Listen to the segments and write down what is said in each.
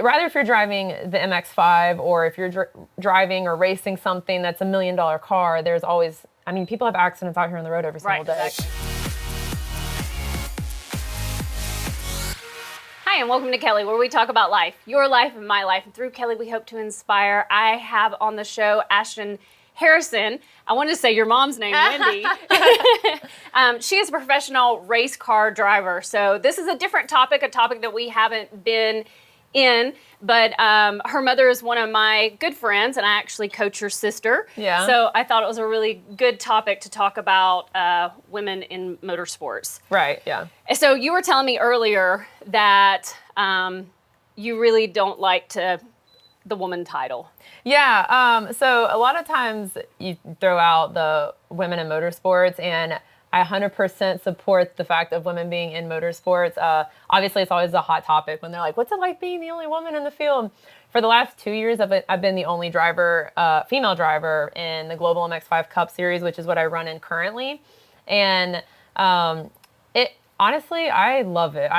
rather if you're driving the MX-5 or if you're driving or racing something that's $1 million car, there's always, I mean, people have accidents out here on the road every single day. Exactly. Hi, and welcome to Kelly, where we talk about life, your life and my life. And through Kelly, we hope to inspire. I have on the show Ashton Harrison. I wanted to say your mom's name, Wendy. She is a professional race car driver. So this is a different topic, a topic that we haven't been in. But her mother is one of my good friends, and I actually coach her sister. Yeah. So I thought it was a really good topic to talk about women in motorsports. Right, yeah. So you were telling me earlier that you really don't like the woman title. Yeah, so a lot of times you throw out the women in motorsports, and I 100% support the fact of women being in motorsports. Obviously, it's always a hot topic when they're like, what's it like being the only woman in the field? For the last 2 years, I've been the only driver, female driver in the Global MX-5 Cup Series, which is what I run in currently. And honestly, I love it.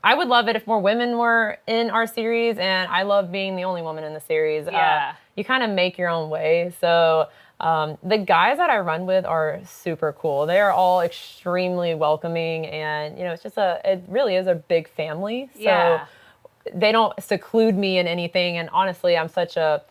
I would love it if more women were in our series, and I love being the only woman in the series. Yeah. You kind of make your own way. So the guys that I run with are super cool. They are all extremely welcoming, and it's just it really is a big family. So Yeah. they don't seclude me in anything. And honestly, I'm such a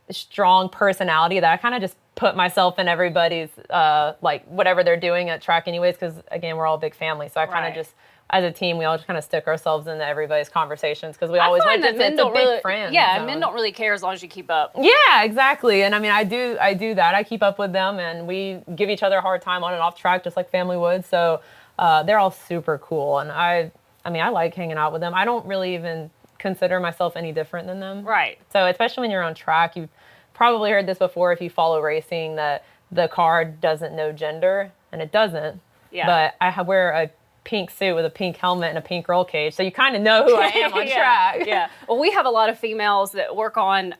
strong personality that I kind of just put myself in everybody's like whatever they're doing at track anyways, because again, we're all a big family. So I kind of just, as a team, we all just kind of stick ourselves into everybody's conversations because we always find went that to, it's a big friend Yeah, zone. men don't really care as long as you keep up. Yeah, exactly. And I mean, I do that. I keep up with them, and we give each other a hard time on and off track, just like family would. So they're all super cool, and I like hanging out with them. I don't really even consider myself any different than them. Right. So especially when you're on track, you've probably heard this before if you follow racing, that the car doesn't know gender, and it doesn't. Yeah. But I wear a pink suit with a pink helmet and a pink roll cage, so you kind of know who I am on track. Yeah. Well, we have a lot of females that work on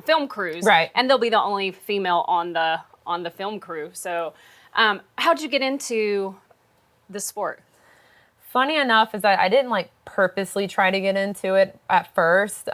film crews, Right? And they'll be the only female on the film crew. So, how'd you get into the sport? Funny enough is that I didn't purposely try to get into it at first.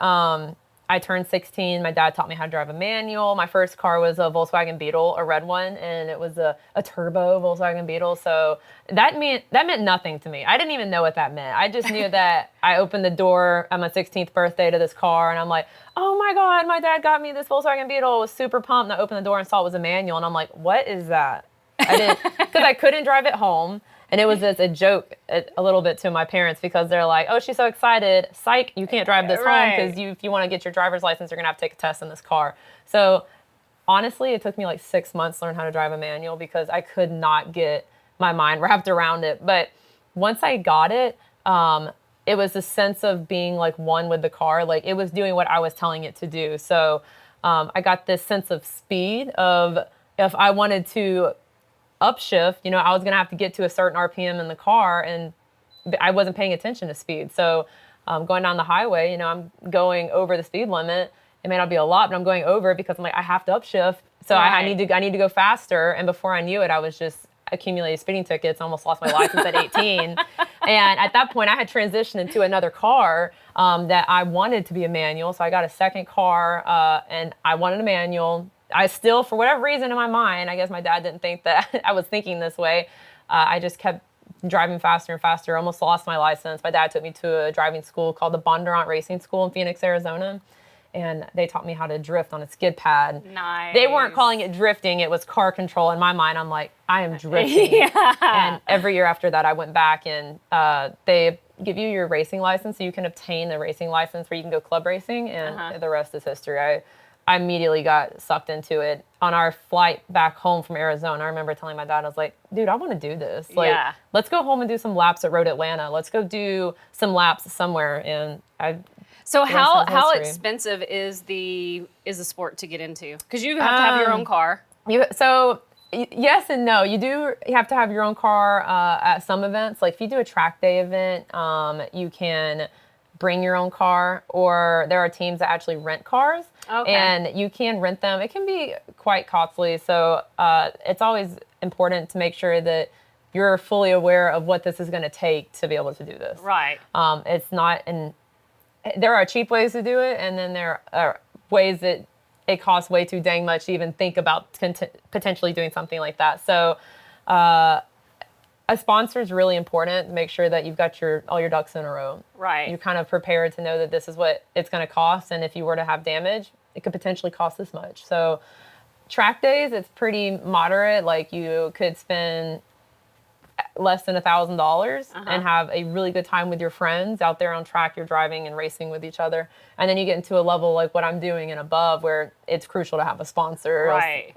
I turned 16. My dad taught me how to drive a manual. My first car was a Volkswagen Beetle, a red one, and it was a turbo Volkswagen Beetle. So that meant nothing to me. I didn't even know what that meant. I just knew that I opened the door on my 16th birthday to this car, and I'm like, oh my God, my dad got me this Volkswagen Beetle. I was super pumped. And I opened the door and saw it was a manual, and I'm like, what is that? I didn't, because I couldn't drive it home. And it was just a joke a little bit to my parents because they're like, oh, she's so excited. Psych, you can't drive this home because if you want to get your driver's license, you're going to have to take a test in this car. So honestly, it took me 6 months to learn how to drive a manual because I could not get my mind wrapped around it. But once I got it, it was a sense of being one with the car. It was doing what I was telling it to do. So I got this sense of speed of if I wanted to upshift, I was going to have to get to a certain RPM in the car, and I wasn't paying attention to speed. So going down the highway, I'm going over the speed limit. It may not be a lot, but I'm going over it because I'm I have to upshift. So I need to go faster. And before I knew it, I was just accumulating speeding tickets. I almost lost my license at 18. And at that point, I had transitioned into another car that I wanted to be a manual. So I got a second car, and I wanted a manual. I still, for whatever reason in my mind, I guess my dad didn't think that I was thinking this way. I just kept driving faster and faster, almost lost my license. My dad took me to a driving school called the Bondurant Racing School in Phoenix, Arizona. And they taught me how to drift on a skid pad. Nice. They weren't calling it drifting, it was car control. In my mind, I'm like, I am drifting. Yeah. And every year after that, I went back and they give you your racing license so you can obtain a racing license where you can go club racing, and the rest is history. I immediately got sucked into it. On our flight back home from Arizona, I remember telling my dad, I was like, dude, I want to do this. Let's go home and do some laps at Road Atlanta. Let's go do some laps somewhere. And So how expensive is the sport to get into? Because you have to have your own car. Yes and no. You have to have your own car at some events. If you do a track day event, you can bring your own car, or there are teams that actually rent cars, and you can rent them. It can be quite costly, so it's always important to make sure that you're fully aware of what this is going to take to be able to do this. Right. It's not an there are cheap ways to do it, and then there are ways that it costs way too dang much to even think about potentially doing something like that. So a sponsor is really important to make sure that you've got all your ducks in a row. Right. You're kind of prepared to know that this is what it's going to cost, and if you were to have damage, it could potentially cost this much. So track days, it's pretty moderate. Like you could spend less than $1,000 and have a really good time with your friends out there on track. You're driving and racing with each other, and then you get into a level like what I'm doing and above, where it's crucial to have a sponsor. Right.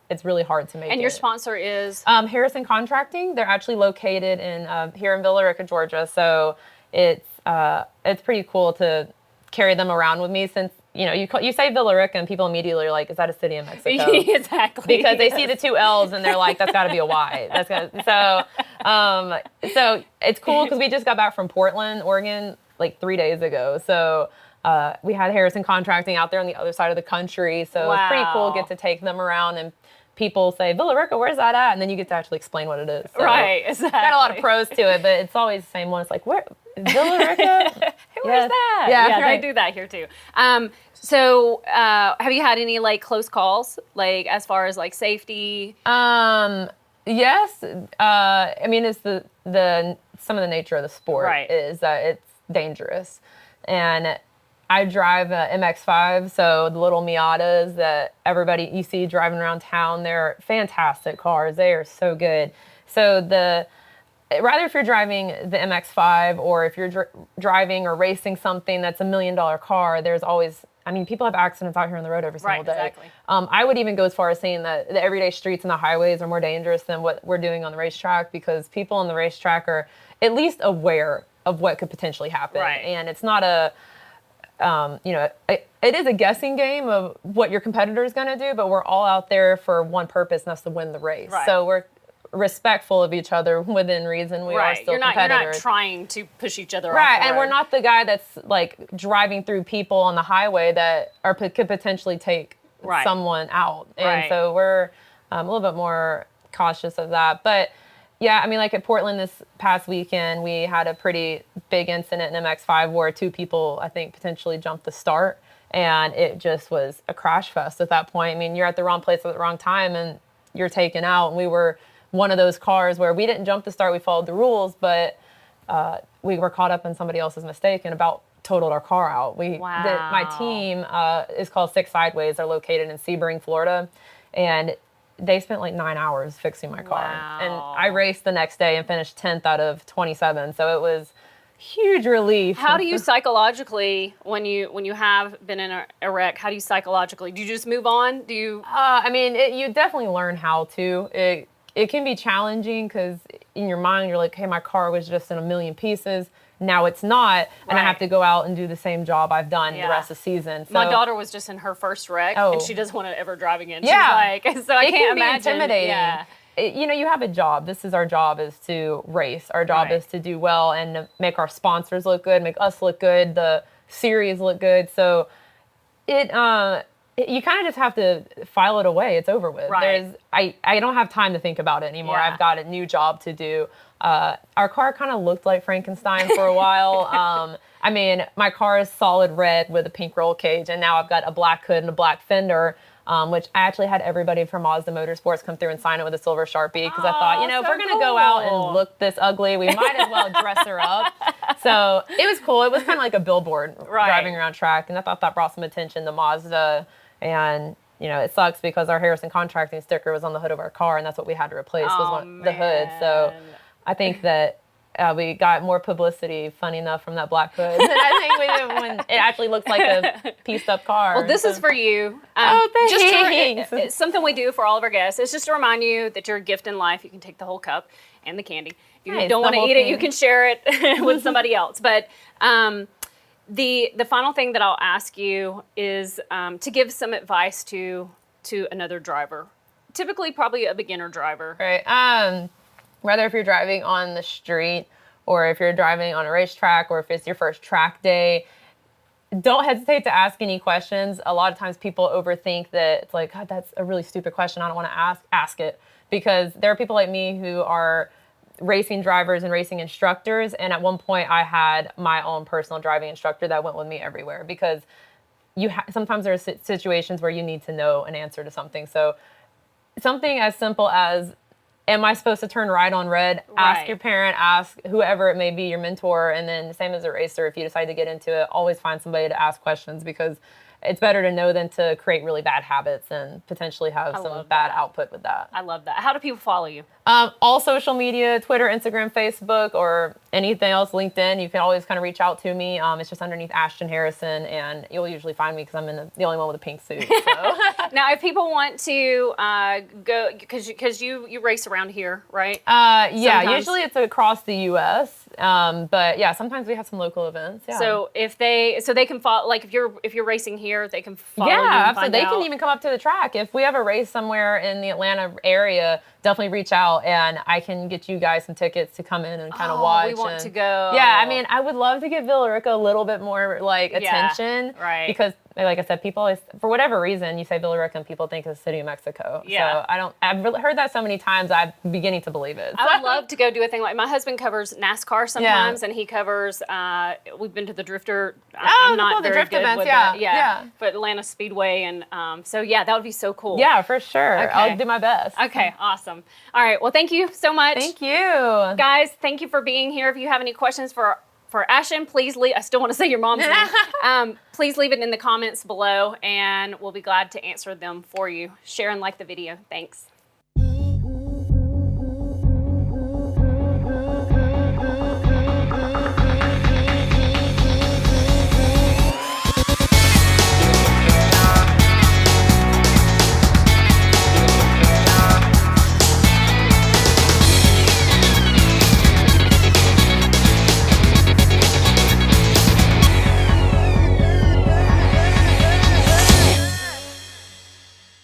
It's really hard to make it. And your sponsor is? Harrison Contracting. They're actually located here in Villa Rica, Georgia. So it's pretty cool to carry them around with me, since you say Villa Rica and people immediately are like, is that a city in Mexico? Exactly. Because they see the 2 L's and they're like, that's got to be a Y. So it's cool because we just got back from Portland, Oregon, like 3 days ago. So we had Harrison Contracting out there on the other side of the country. So it's pretty cool to get to take them around, and people say, Villa Rica, where's that at? And then you get to actually explain what it is. So right, exactly. Got a lot of pros to it, but it's always the same one. It's like, where? Villa Rica? Where's that? Yeah, right. They do that here too. So have you had any like close calls, like as far as like safety? Yes. I mean, it's the some of the nature of the sport is that it's dangerous. And I drive a MX-5, so the little Miatas that everybody you see driving around town, they're fantastic cars. They are so good. So rather if you're driving the MX-5 or if you're driving or racing something that's $1 million car, there's always, I mean, people have accidents out here on the road every single day. Exactly. I would even go as far as saying that the everyday streets and the highways are more dangerous than what we're doing on the racetrack, because people on the racetrack are at least aware of what could potentially happen. Right. And it's not it is a guessing game of what your competitor is going to do, but we're all out there for one purpose, and that's to win the race. Right. So we're respectful of each other within reason. We are still competitors. You're not trying to push each other off. Right, and we're not the guy that's like driving through people on the highway that could potentially take someone out. And so we're a little bit more cautious of that. But yeah, I mean, like at Portland this past weekend, we had a pretty big incident in MX-5 where 2 people, I think, potentially jumped the start. And it just was a crash fest at that point. I mean, you're at the wrong place at the wrong time and you're taken out. And we were one of those cars where we didn't jump the start, we followed the rules, but we were caught up in somebody else's mistake and about totaled our car out. My team is called Six Sideways. They're located in Sebring, Florida. And they spent like 9 hours fixing my car. Wow. And I raced the next day and finished 10th out of 27. So it was huge relief. How do you psychologically, when you have been in a wreck, how do you psychologically, do you just move on? Do you? I mean, you definitely learn how to. It can be challenging because in your mind, you're like, hey, my car was just in a million pieces. Now it's not, and I have to go out and do the same job I've done the rest of the season. So, my daughter was just in her first wreck, and she doesn't want to ever drive again. Yeah. She's like, so I can't imagine. It can be intimidating. Yeah. You have a job. This is our job, is to race. Our job is to do well and to make our sponsors look good, make us look good, the series look good. So you kind of just have to file it away. It's over with. Right. I don't have time to think about it anymore. Yeah. I've got a new job to do. Our car kind of looked like Frankenstein for a while. I mean, my car is solid red with a pink roll cage, and now I've got a black hood and a black fender, which I actually had everybody from Mazda Motorsports come through and sign it with a silver Sharpie, because I thought, if we're going to go out and look this ugly, we might as well dress her up. So it was cool. It was kind of like a billboard driving around track, and I thought that brought some attention to Mazda. And it sucks because our Harrison Contracting sticker was on the hood of our car, and that's what we had to replace the hood. So I think that we got more publicity, funny enough, from that black hood than I think we did when it actually looks like a pieced up car. Well, this is for you. Thanks. It's something we do for all of our guests. It's just to remind you that you're a gift in life. You can take the whole cup and the candy. If you don't want to eat it, you can share it with somebody else. But the final thing that I'll ask you is to give some advice to another driver, typically probably a beginner driver. Right. Whether if you're driving on the street or if you're driving on a racetrack or if it's your first track day, don't hesitate to ask any questions. A lot of times people overthink that it's like, God, that's a really stupid question. I don't want to ask it. Because there are people like me who are racing drivers and racing instructors. And at one point, I had my own personal driving instructor that went with me everywhere because sometimes there are situations where you need to know an answer to something. So something as simple as, am I supposed to turn right on red? Right. Ask your parent, ask whoever it may be, your mentor. And then same as a racer, if you decide to get into it, always find somebody to ask questions because it's better to know than to create really bad habits and potentially have some bad output with that. I love that. How do people follow you? All social media, Twitter, Instagram, Facebook, or anything else, LinkedIn. You can always kind of reach out to me. It's just underneath Ashton Harrison, and you'll usually find me because I'm the only one with a pink suit. So. Now, if people want to go, because you race around here, right? Yeah, usually it's across the U.S. But yeah, sometimes we have some local events. Yeah. So if they can follow, like if you're racing here, they can follow you. Yeah, and absolutely. They can even come up to the track. If we have a race somewhere in the Atlanta area, definitely reach out and I can get you guys some tickets to come in and kind of watch. We want to go. Yeah, I mean, I would love to give Villarica a little bit more attention. Right. Because like I said, people always, for whatever reason, you say Villarica and people think it's the city of Mexico. Yeah. So I've heard that so many times, I'm beginning to believe it. I would love to go do a thing like my husband covers NASCAR sometimes, and he covers. We've been to the Drifter. I'm not very drift good events, with yeah. But Atlanta Speedway, and so yeah, that would be so cool. Yeah, for sure. Okay. I'll do my best. Okay, awesome. All right, well, thank you so much. Thank you, guys. Thank you for being here. If you have any questions for Ashton, please leave. I still want to say your mom's name. Please leave it in the comments below, and we'll be glad to answer them for you. Share and like the video. Thanks.